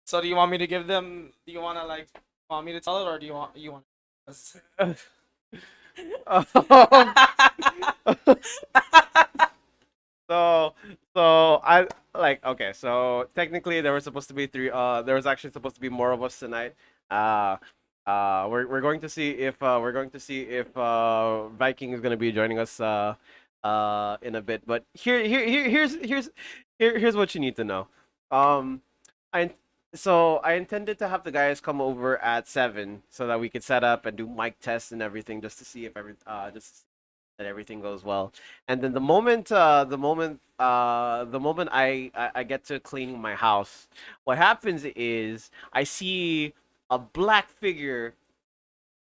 So do you want me to give them? Do you want to like want me to tell it, or do you want? Um, so I like okay. So technically, there was supposed to be three. There was actually supposed to be more of us tonight. Uh, we're going to see if Viking is going to be joining us in a bit. But here's what you need to know. Um, I I intended to have the guys come over at 7 so that we could set up and do mic tests and everything just to see if that everything goes well. And then the moment I get to cleaning my house, what happens is I see a black figure,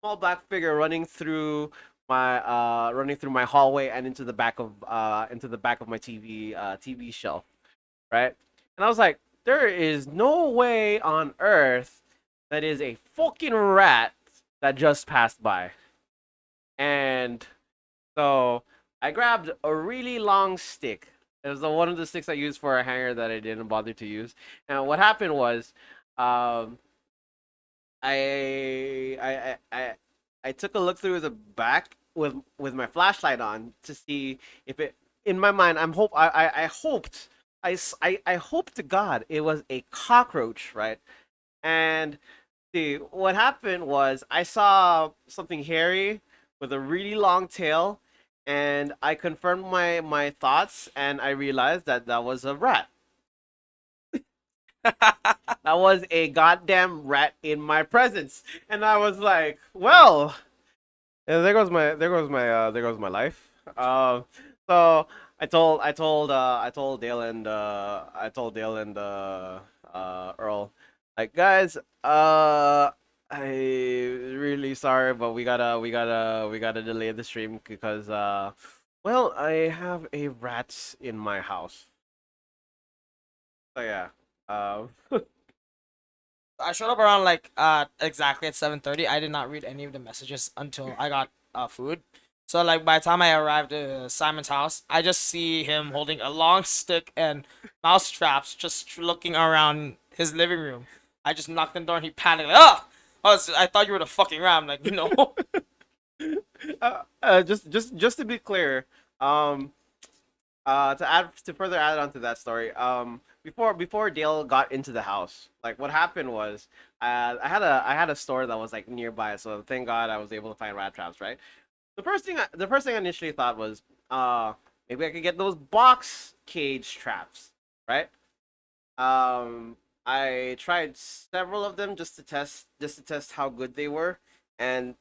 small black figure running through my hallway and into the back of my TV shelf, right? And I was like, there is no way on earth that is a fucking rat that just passed by. And so I grabbed a really long stick. It was one of the sticks I used for a hanger that I didn't bother to use. And what happened was, um, I took a look through the back with my flashlight on to see if it. In my mind, I hoped I hoped to God it was a cockroach, right? And see what happened was I saw something hairy with a really long tail, and I confirmed my thoughts, and I realized that that was a rat. That was a goddamn rat in my presence, and I was like, well, and there goes my life. So I told Dale and Earl, like, guys, I really sorry, but we gotta delay the stream because well, I have a rat in my house. So yeah, I showed up around like exactly at 7:30. I did not read any of the messages until I got food. So like by the time I arrived at Simon's house, I just see him holding a long stick and mouse traps, just looking around his living room. I just knocked on the door and he panicked. Like, oh, I thought you were the fucking ram. Like no. just to be clear, um, to further add on to that story, before Dale got into the house, like what happened was, I had a store that was like nearby, so thank God I was able to find rat traps. Right. The first thing I initially thought was, maybe I could get those box cage traps. Right. Um, I tried several of them just to test how good they were, and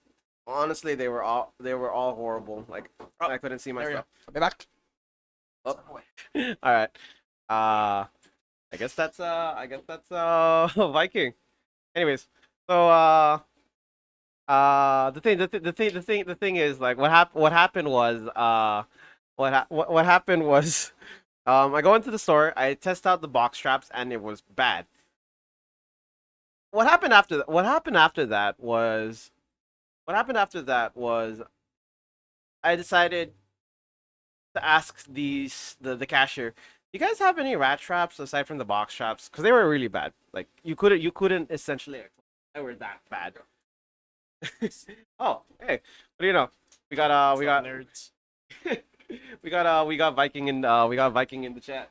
honestly, they were all horrible. Like Oh, I couldn't see my there we go. stuff. I'll be back. Oh. All right. I guess that's Viking. Anyways, so the thing is like what happened was what happened was I go into the store, I test out the box traps and it was bad. What happened after that was I decided to ask the cashier, "You guys have any rat traps aside from the box traps? Because they were really bad. Like you couldn't essentially they were that bad." Oh, hey, what do you know? We got What's we up, got nerds? we got Viking in the chat.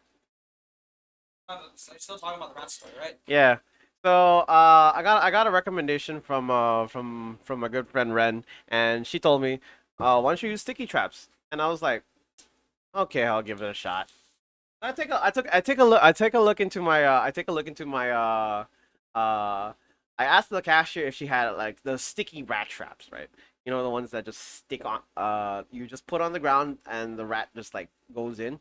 So you're still talking about the rat story, right? Yeah. So I got a recommendation from my good friend Ren, and she told me, why don't you use sticky traps? And I was like, okay, I'll give it a shot. I take a look into my uh I asked the cashier if she had like the sticky rat traps, right? You know, the ones that just stick on you just put on the ground and the rat just like goes in.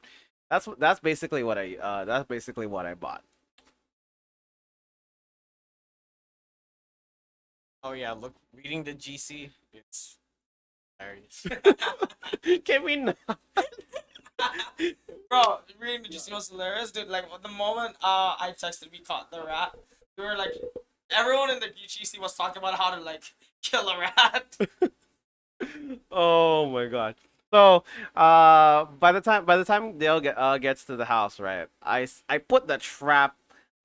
That's basically what I bought. Oh yeah, look, reading the GC, it's hilarious. Can we not? Bro, reading the GC was hilarious, dude. Like the moment I texted we caught the rat, we were like, everyone in the GC was talking about how to like kill a rat. Oh my god. So, by the time Dale gets to the house, right? I put the trap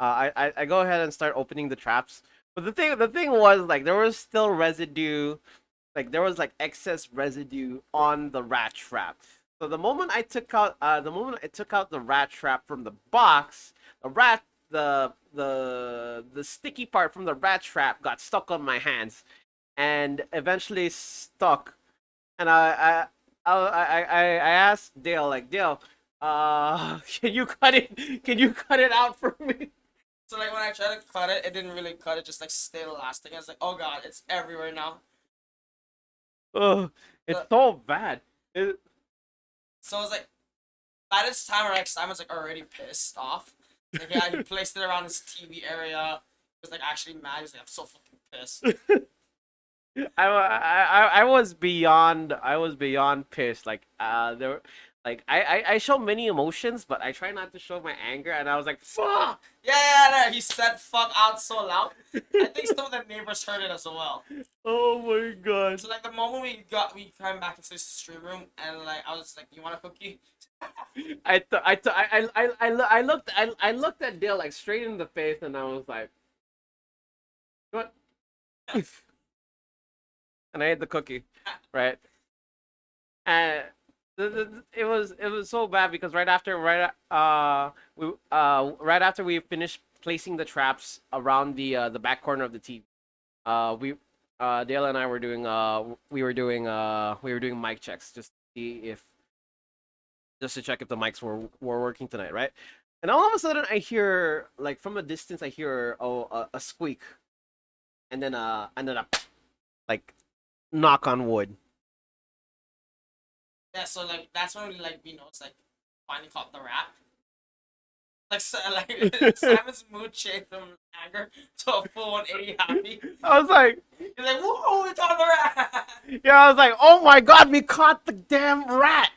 I go ahead and start opening the traps. But the thing was like there was still residue, like there was like excess residue on the rat trap. So the moment I took out the rat trap from the box, the rat the sticky part from the rat trap got stuck on my hands and eventually stuck. And I asked Dale, like, Dale, can you cut it? Can you cut it out for me? So like when I tried to cut it, it didn't really cut. It just like stayed elastic. I was like, oh god, it's everywhere now. Oh, it's Uh, so bad. It, so I was like, by this time, like Simon's like already pissed off. Like yeah, he placed it around his TV area. He was like actually mad. He's like, I'm so fucking pissed. I was beyond pissed. Like there were, like I show many emotions, but I try not to show my anger. And I was like, fuck. Yeah. He said fuck out so loud. I think some of the neighbors heard it as well. Oh my god. So like the moment we came back into the stream room and like I was like, you want a cookie? I looked at Dale like straight in the face, and I was like, what? And I ate the cookie, right? And it was so bad because right after we finished placing the traps around the back corner of the TV, we Dale and I were doing we were doing mic checks just to see if just to check if the mics were working tonight, right? And all of a sudden I hear like from a distance I hear a squeak and then a like knock on wood. Yeah, so like that's when we noticed like finally caught the rat. Like so, like Simon's mood changed from anger to a full 180 happy. I was like, He's like, whoa, we caught the rat! yeah, I was like, oh my god, we caught the damn rat.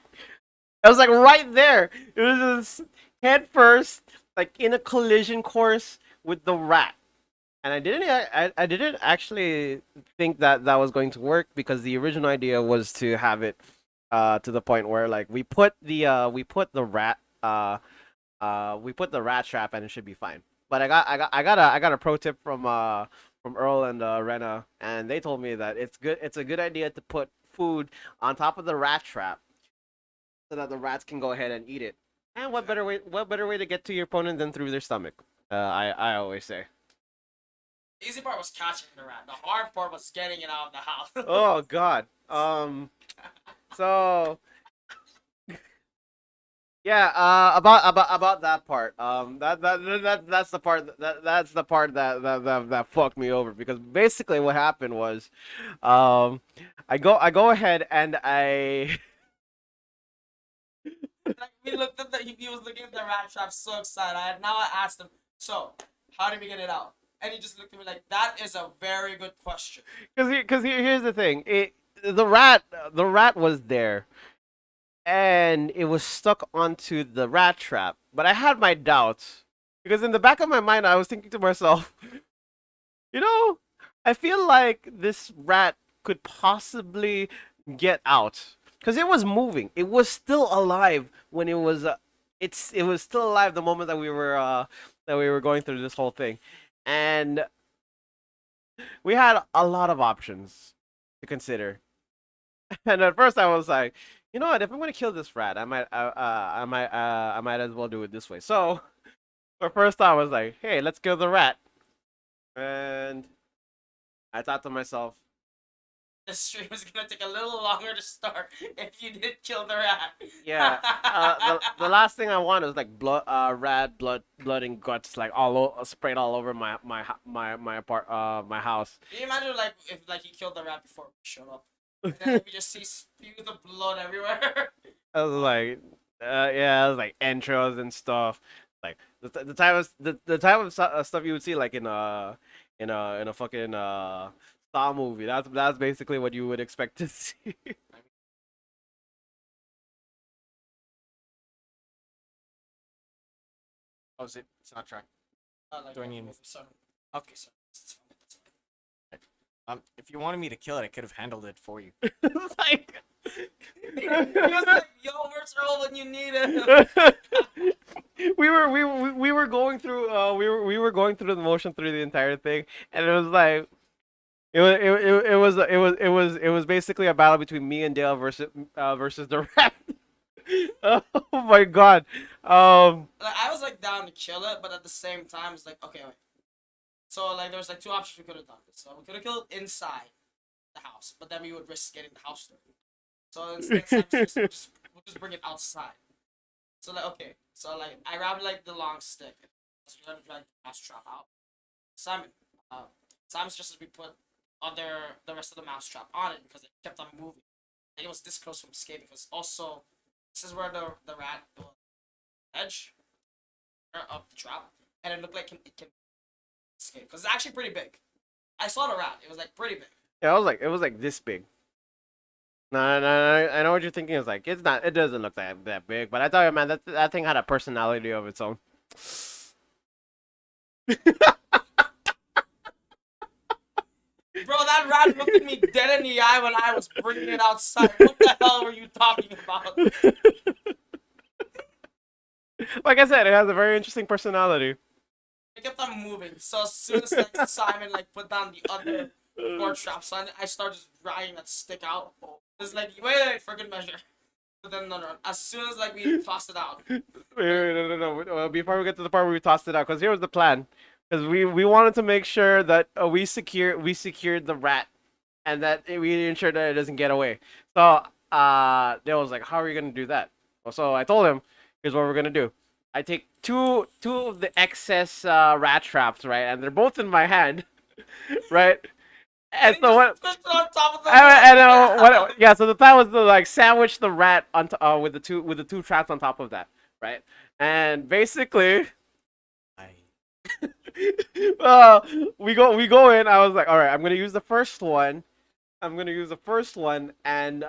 I was like right there. It was just head first, like in a collision course with the rat. And I didn't actually think that that was going to work because the original idea was to have it to the point where like we put the rat trap and it should be fine. But I got a pro tip from Earl and Rena, and they told me that it's a good idea to put food on top of the rat trap so that the rats can go ahead and eat it. And what better way to get to your opponent than through their stomach? I always say. The easy part was catching the rat. The hard part was getting it out of the house. Oh God. So yeah. About that part. That's the part that's the part that fucked me over because basically what happened was, um, I go ahead and I Like we looked at the he was looking at the rat trap so excited. I asked him, so how did we get it out? And he just looked at me like that is a very good question. because here's the thing. The rat was there and it was stuck onto the rat trap. But I had my doubts because in the back of my mind, I was thinking to myself, you know, I feel like this rat could possibly get out because it was moving. It was still alive when it was. It was still alive the moment that we were going through this whole thing, and we had a lot of options to consider. And at first, I was like, you know what? If I'm gonna kill this rat, I might as well do it this way. So, for first, I was like, hey, let's kill the rat. And I thought to myself, This stream is gonna take a little longer to start if you did kill the rat. yeah, the last thing I want is like rat blood and guts like sprayed all over my house. Can you imagine like if like he killed the rat before we showed up? And then we just see spews of blood everywhere. I was like, yeah, it was like intros and stuff. Like the type of stuff you would see like in a fucking Saw movie. That's basically what you would expect to see. Oh, is it? It's not trying. Like, Do I need- sorry. Okay. So, it's fine. If you wanted me to kill it, I could have handled it for you. It's like He was like, "Yo, where's Earl when you need him?" We were going through we were going through the motion through the entire thing, and it was like it was basically a battle between me and Dale versus the rat. Oh my god. Like I was like down to kill it, but at the same time, it's like okay, wait. So like there was like two options we could have done this. So we could have killed inside the house, but then we would risk getting the house dirty. So instead, Simon suggested we'll just bring it outside. So like okay, so like I grabbed like the long stick, so you gotta drag the mouse trap out. Simon, uh, Simon suggested we put the rest of the mouse trap on it because it kept on moving. Like, it was this close from escaping. Because also, this is where the rat edge of the trap, and it looked like it can escape because it's actually pretty big. I saw the rat; it was like pretty big. Yeah, it was like this big. No, no, no, I know what you're thinking. It's like it's not. It doesn't look that big. But I tell you, man, that thing had a personality of its own. Bro, that rat looked at me dead in the eye when I was bringing it outside. What the hell were you talking about? Like I said, it has a very interesting personality. It kept on moving. So as soon as like Simon like put down the other four traps, so I started just dragging that stick out. It's like wait for good measure. But then no. As soon as like we tossed it out, Wait, no. Before we get to the part where we tossed it out, because here was the plan. Because we wanted to make sure that we secured the rat, and that we ensured that it doesn't get away. So Dale was like, "How are you gonna do that?" Well, so I told him, "Here's what we're gonna do. I take two of the excess rat traps, right, and they're both in my hand, right." And and so he what? just pushed it on top of the. Yeah. So the plan was to like sandwich the rat with the two traps on top of that, right? And basically, uh, we go in. I was like, all right, I'm gonna use the first one. I'm gonna use the first one and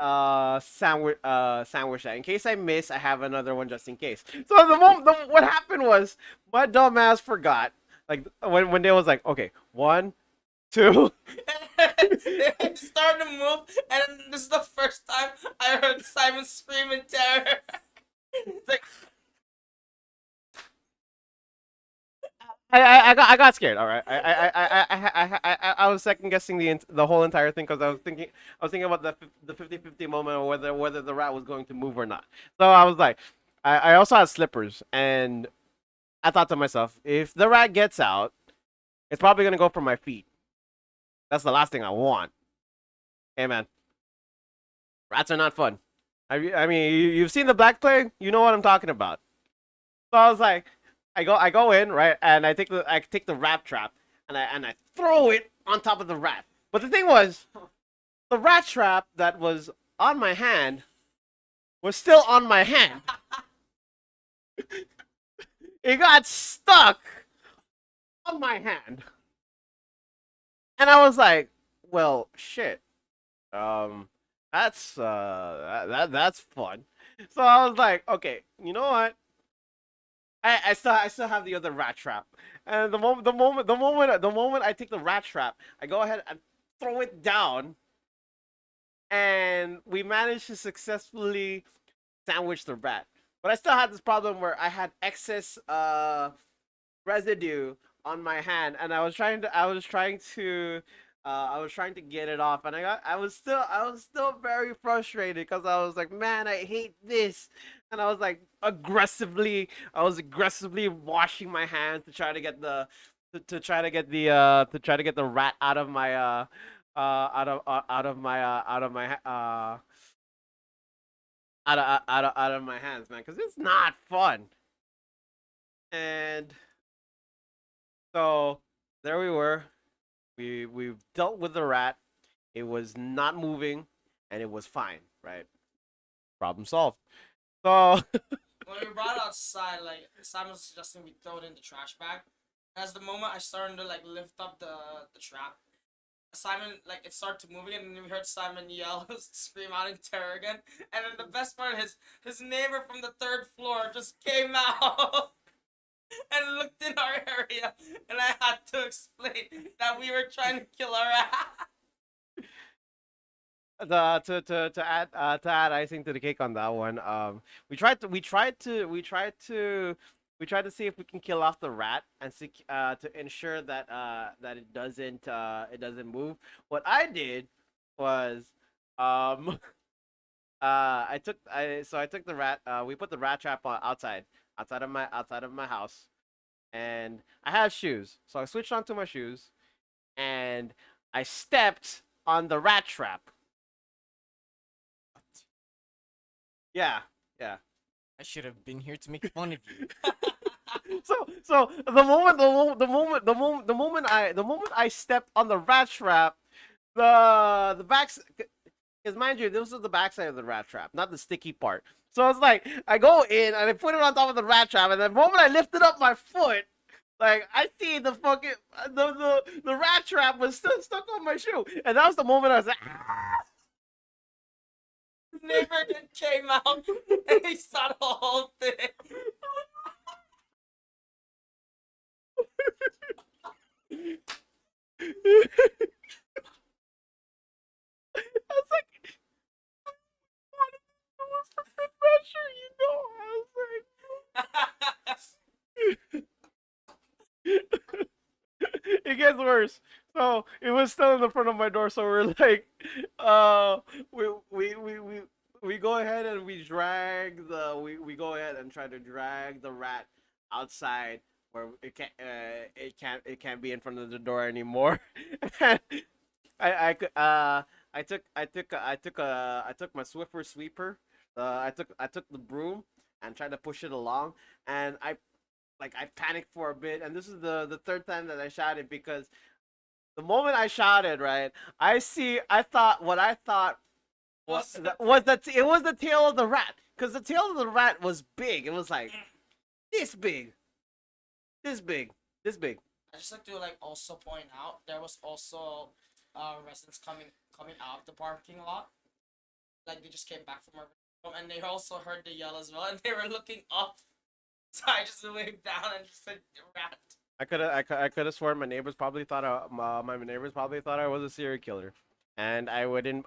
sandwich that. In case I miss, I have another one just in case. So what happened was my dumb ass forgot. Like when Dale was like, okay, one, two. It started to move, and this is the first time I heard Simon scream in terror. It's like, I got scared. All right, I was second guessing the whole entire thing because I was thinking about the 50-50 moment of whether the rat was going to move or not. So I was like, I also had slippers, and I thought to myself, if the rat gets out, it's probably gonna go for my feet. That's the last thing I want. Hey man, rats are not fun. I mean, you've seen the Black Plague. You know what I'm talking about. So I was like, I go in right, and I take the rat trap, and I throw it on top of the rat. But the thing was, the rat trap that was on my hand was still on my hand. It got stuck on my hand, and I was like, well, shit. Um, that's fun. So I was like, okay, you know what? I still have the other rat trap, and the moment I take the rat trap, I go ahead and throw it down, and we managed to successfully sandwich the rat. But I still had this problem where I had excess residue on my hand, and I was trying to get it off, and I was still very frustrated because I was like, man, I hate this, and I was aggressively washing my hands to try to get the rat out of my hands, man, because it's not fun. And so there we were. We dealt with the rat. It was not moving, and it was fine. Right? Problem solved. So when we brought it outside, like Simon was suggesting we throw it in the trash bag. As the moment I started to like lift up the trap, Simon like it started to move again, and we heard Simon yell, scream out in terror again. And then the best part, his neighbor from the third floor just came out and looked in our area, and I had to explain that we were trying to kill our rat. To add icing to the cake on that one. We tried to see if we can kill off the rat and to ensure that that it doesn't move. What I did was um I took the rat. We put the rat trap outside of my house, and I have shoes, so I switched onto my shoes, and I stepped on the rat trap. Yeah, yeah. I should have been here to make fun of you. So the moment I stepped on the rat trap, the backs, because mind you, this was the backside of the rat trap, not the sticky part. So it's like I go in and I put it on top of the rat trap, and the moment I lifted up my foot, like I see the fucking the rat trap was still stuck on my shoe, and that was the moment I was like, ah! Neighbor then came out and he saw the whole thing. I was like, what is this for good measure, you know? It gets worse. So it was still in the front of my door. So we're like, uh, we we we we, we go ahead and we go ahead and try to drag the rat outside where it can't be in front of the door anymore. And I could I took my Swiffer sweeper. I took the broom and tried to push it along, and I panicked for a bit, and this is the third time that I shouted because the moment I shouted, right, I thought what I thought it was the tail of the rat, because the tail of the rat was big. It was like this big, this big, this big. I just like to also point out there was also residents coming out of the parking lot. Like they just came back from our room and they also heard the yell as well and they were looking up. So I just waved down and just said rat. I could have sworn my neighbors probably thought my neighbors probably thought I was a serial killer, and I wouldn't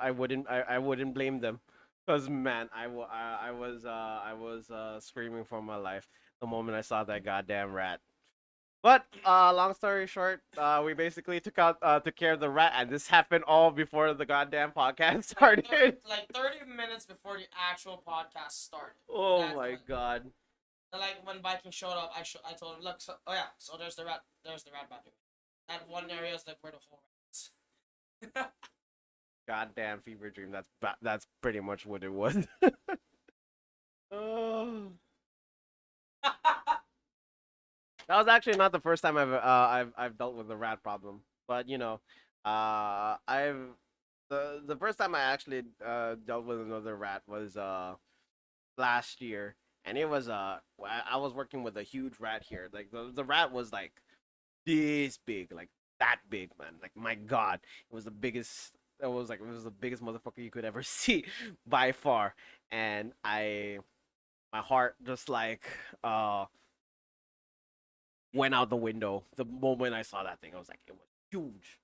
blame them, cause man I was screaming for my life the moment I saw that goddamn rat. But long story short, we basically took care of the rat, and this happened all before the goddamn podcast started. Like 30 minutes before the actual podcast started. Oh That's my when, god. like when Viking showed up, I told him, look, so, oh yeah, so there's the rat bathroom. That one area is like where the whole rat is. Goddamn fever dream. That's pretty much what it was. Oh. That was actually not the first time I've dealt with a rat problem, but you know, I've the first time I actually dealt with another rat was last year, and it was I was working with a huge rat here. Like the rat was like this big, like that big, man. Like my god, it was the biggest. It was the biggest motherfucker you could ever see by far, and my heart just like went out the window the moment I saw that thing. I was like, it was huge,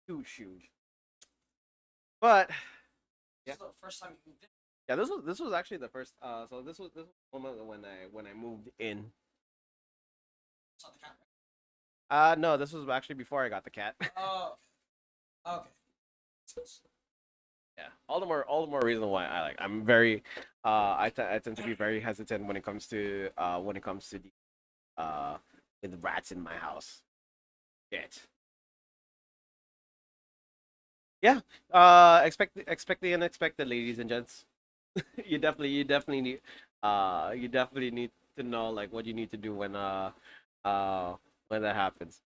huge, huge. But This is the first time you moved in. yeah, this was actually the first. So this was the moment when I moved in. Saw the cat, No, this was actually before I got the cat. right? Oh, okay. Yeah, all the more reason why I'm very I tend to be very hesitant when it comes to the with rats in my house. Shit. Yeah. Expect the unexpected, ladies and gents. You definitely need to know like what you need to do when that happens.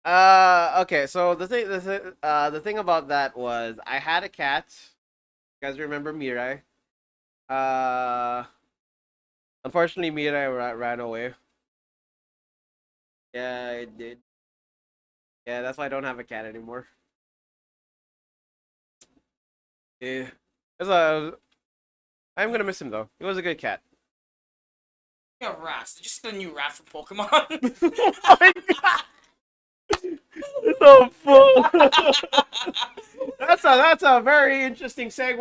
Okay, so the thing about that was I had a cat. You guys remember Mirai? Uh Unfortunately Mirai ran away. Yeah, it did. Yeah, that's why I don't have a cat anymore. Yeah. It's a, I'm gonna miss him though. He was a good cat. Speaking of rats, did you see the new rat from Pokemon? Oh my god! So full. That's a very interesting segue